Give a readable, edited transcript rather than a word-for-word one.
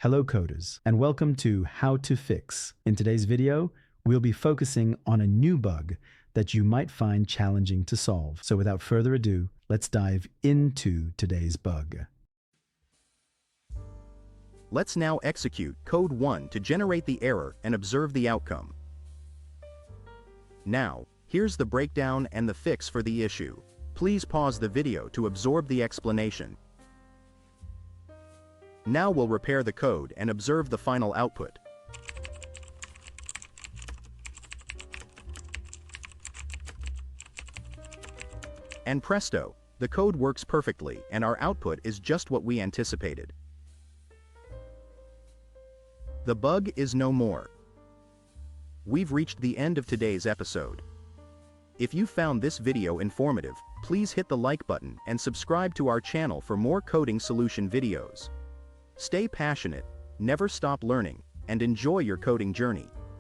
Hello coders, and welcome to How to Fix. In today's video, we'll be focusing on a new bug that you might find challenging to solve. So without further ado, let's dive into today's bug. Let's now execute code 1 to generate the error and observe the outcome. Now, here's the breakdown and the fix for the issue. Please pause the video to absorb the explanation. Now we'll repair the code and observe the final output. And presto, the code works perfectly and our output is just what we anticipated. The bug is no more. We've reached the end of today's episode. If you found this video informative, please hit the like button and subscribe to our channel for more coding solution videos. Stay passionate, never stop learning, and enjoy your coding journey.